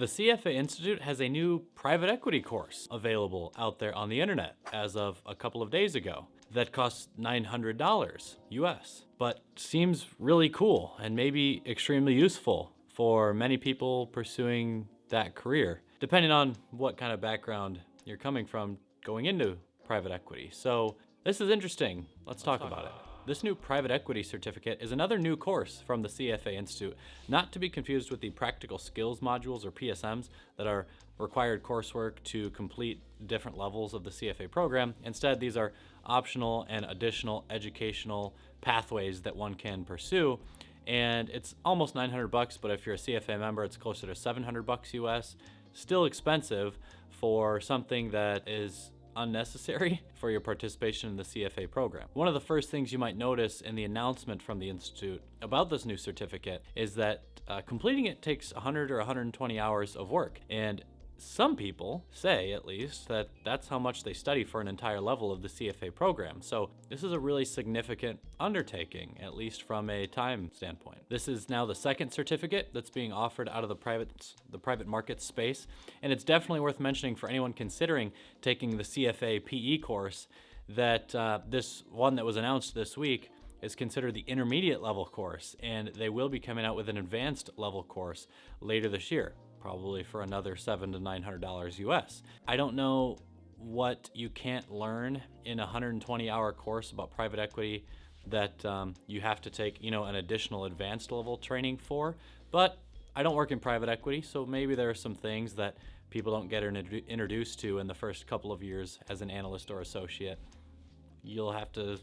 The CFA Institute has a new private equity course available out there on the internet as of a couple of days ago that costs $900 US, but seems really cool and maybe extremely useful for many people pursuing that career, depending on what kind of background you're coming from going into private equity. So this is interesting. Let's talk about it. This new private equity certificate is another new course from the CFA Institute, not to be confused with the practical skills modules or PSMs that are required coursework to complete different levels of the CFA program. Instead, these are optional and additional educational pathways that one can pursue. And it's almost $900, but if you're a CFA member, it's closer to $700 US. Still expensive for something that is unnecessary for your participation in the CFA program. One of the first things you might notice in the announcement from the Institute about this new certificate is that completing it takes 100 or 120 hours of work. And some people say, at least, that that's how much they study for an entire level of the CFA program. So this is a really significant undertaking, at least from a time standpoint. This is now the second certificate that's being offered out of the private market space, and it's definitely worth mentioning for anyone considering taking the CFA PE course that this one that was announced this week is considered the intermediate level course, and they will be coming out with an advanced level course later this year, probably for another $700 to $900 US. I don't know what you can't learn in a 120-hour course about private equity that you have to take, an additional advanced level training for, but I don't work in private equity, so maybe there are some things that people don't get introduced to in the first couple of years as an analyst or associate. You'll have to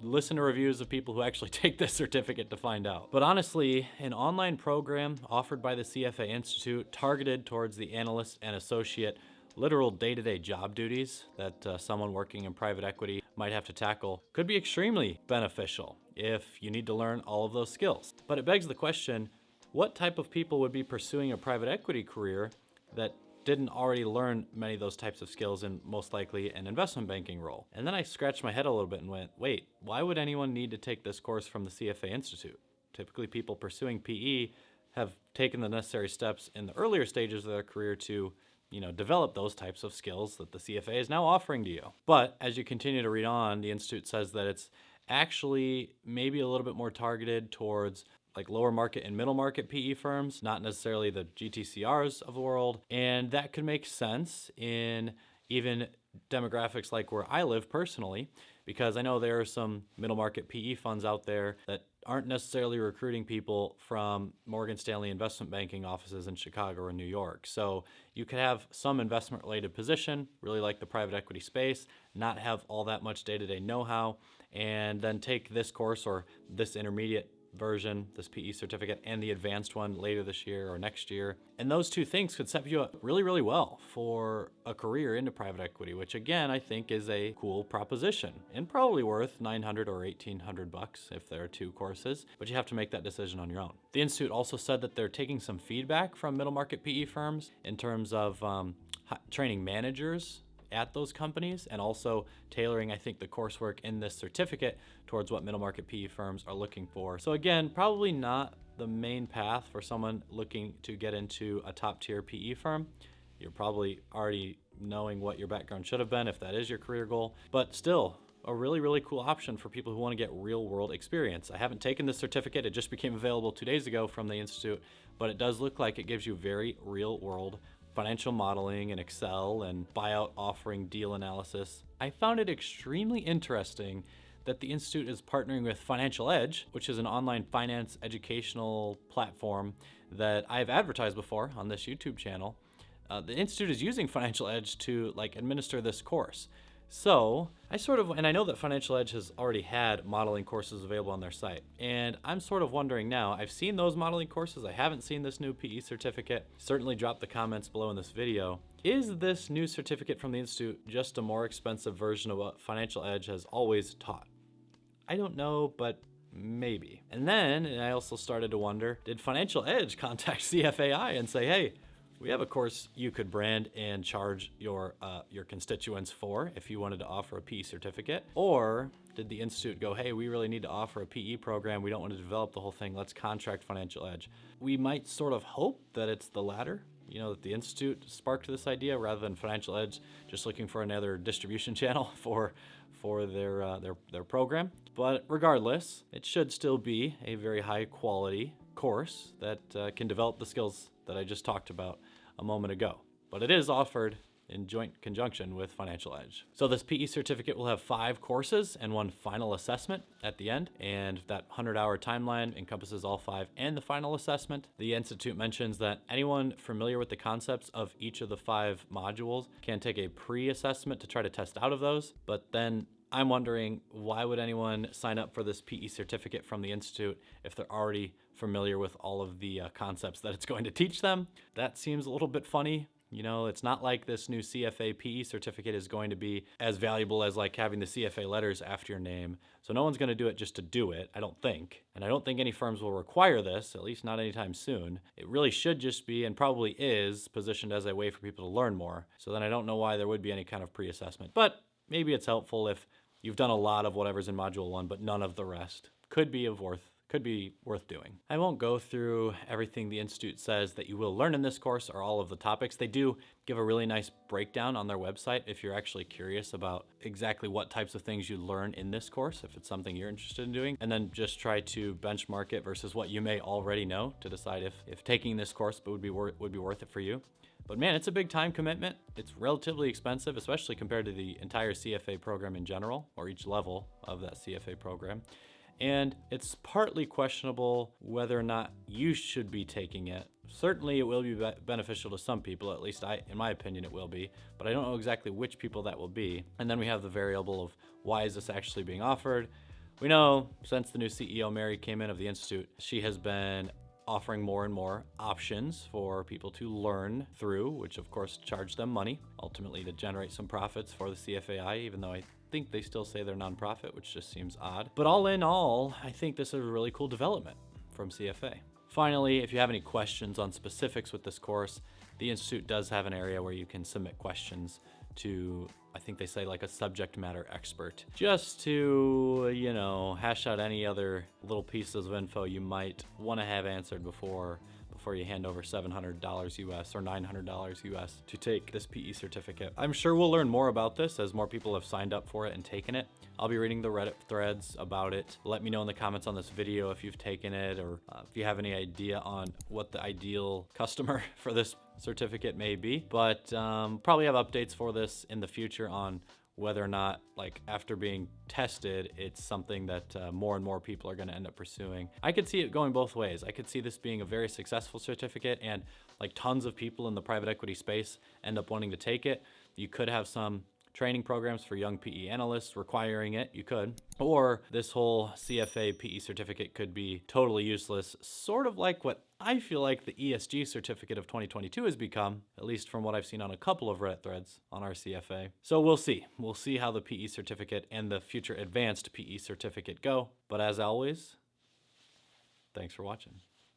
listen to reviews of people who actually take this certificate to find out. But honestly, an online program offered by the CFA Institute targeted towards the analyst and associate literal day-to-day job duties that someone working in private equity might have to tackle could be extremely beneficial if you need to learn all of those skills. But it begs the question, what type of people would be pursuing a private equity career that didn't already learn many of those types of skills in most likely an investment banking role? And then I scratched my head a little bit and went, wait, why would anyone need to take this course from the CFA Institute? Typically people pursuing PE have taken the necessary steps in the earlier stages of their career to develop those types of skills that the CFA is now offering to you. But as you continue to read on, the Institute says that it's actually maybe a little bit more targeted towards like lower market and middle market PE firms, not necessarily the GTCRs of the world. And that could make sense in even demographics like where I live personally, because I know there are some middle market PE funds out there that aren't necessarily recruiting people from Morgan Stanley investment banking offices in Chicago or New York. So you could have some investment related position, really like the private equity space, not have all that much day-to-day know-how, and then take this course or this intermediate version, this PE certificate, and the advanced one later this year or next year. And those two things could set you up really, really well for a career into private equity, which again, I think is a cool proposition and probably worth $900 or $1,800 if there are two courses, but you have to make that decision on your own. The Institute also said that they're taking some feedback from middle market PE firms in terms of training managers at those companies and also tailoring, I think, the coursework in this certificate towards what middle market PE firms are looking for. So again, probably not the main path for someone looking to get into a top tier PE firm. You're probably already knowing what your background should have been if that is your career goal, but still a really, really cool option for people who want to get real world experience. I haven't taken this certificate. It just became available 2 days ago from the Institute, but it does look like it gives you very real world financial modeling and Excel and buyout offering deal analysis. I found it extremely interesting that the Institute is partnering with Financial Edge, which is an online finance educational platform that I've advertised before on this YouTube channel. The Institute is using Financial Edge to administer this course. So I know that Financial Edge has already had modeling courses available on their site. And I'm sort of wondering now, I've seen those modeling courses. I haven't seen this new PE certificate. Certainly drop the comments below in this video. Is this new certificate from the Institute just a more expensive version of what Financial Edge has always taught? I don't know, but maybe. And then I also started to wonder, did Financial Edge contact CFAI and say, hey, we have a course you could brand and charge your constituents for if you wanted to offer a PE certificate? Or did the Institute go, hey, we really need to offer a PE program. We don't want to develop the whole thing. Let's contract Financial Edge. We might sort of hope that it's the latter, that the Institute sparked this idea rather than Financial Edge just looking for another distribution channel for their program. But regardless, it should still be a very high quality course that can develop the skills that I just talked about a moment ago. But it is offered in joint conjunction with Financial Edge. So this PE certificate will have 5 courses and 1 final assessment at the end, and that 100-hour timeline encompasses all 5 and the final assessment. The Institute mentions that anyone familiar with the concepts of each of the 5 modules can take a pre-assessment to try to test out of those, but then I'm wondering, why would anyone sign up for this PE certificate from the Institute if they're already familiar with all of the concepts that it's going to teach them? That seems a little bit funny. It's not like this new CFA PE certificate is going to be as valuable as like having the CFA letters after your name. So no one's going to do it just to do it, I don't think. And I don't think any firms will require this, at least not anytime soon. It really should just be, and probably is, positioned as a way for people to learn more. So then I don't know why there would be any kind of pre-assessment. But maybe it's helpful if you've done a lot of whatever's in Module 1, but none of the rest. Could be worth doing. I won't go through everything the Institute says that you will learn in this course or all of the topics. They do give a really nice breakdown on their website if you're actually curious about exactly what types of things you learn in this course, if it's something you're interested in doing, and then just try to benchmark it versus what you may already know to decide if taking this course would be worth it for you. But man, it's a big time commitment. It's relatively expensive, especially compared to the entire CFA program in general, or each level of that CFA program. And it's partly questionable whether or not you should be taking it. Certainly it will be beneficial to some people, at least in my opinion it will be, but I don't know exactly which people that will be. And then we have the variable of why is this actually being offered? We know since the new CEO Mary came in of the Institute, she has been offering more and more options for people to learn through, which of course charge them money, ultimately to generate some profits for the CFAI, even though I think they still say they're nonprofit, which just seems odd. But all in all, I think this is a really cool development from CFA. Finally, if you have any questions on specifics with this course, the Institute does have an area where you can submit questions to, I think they say, like a subject matter expert, just to, hash out any other little pieces of info you might want to have answered before you hand over $700 US or $900 US to take this PE certificate. I'm sure we'll learn more about this as more people have signed up for it and taken it. I'll be reading the Reddit threads about it. Let me know in the comments on this video if you've taken it, or if you have any idea on what the ideal customer for this certificate may be. But probably have updates for this in the future on whether or not, like, after being tested, it's something that more and more people are going to end up pursuing. I could see it going both ways. I could see this being a very successful certificate and like tons of people in the private equity space end up wanting to take it. You could have some training programs for young PE analysts requiring it, you could. Or this whole CFA PE certificate could be totally useless, sort of like what I feel like the ESG certificate of 2022 has become, at least from what I've seen on a couple of Reddit threads on our CFA. So we'll see. We'll see how the PE certificate and the future advanced PE certificate go. But as always, thanks for watching.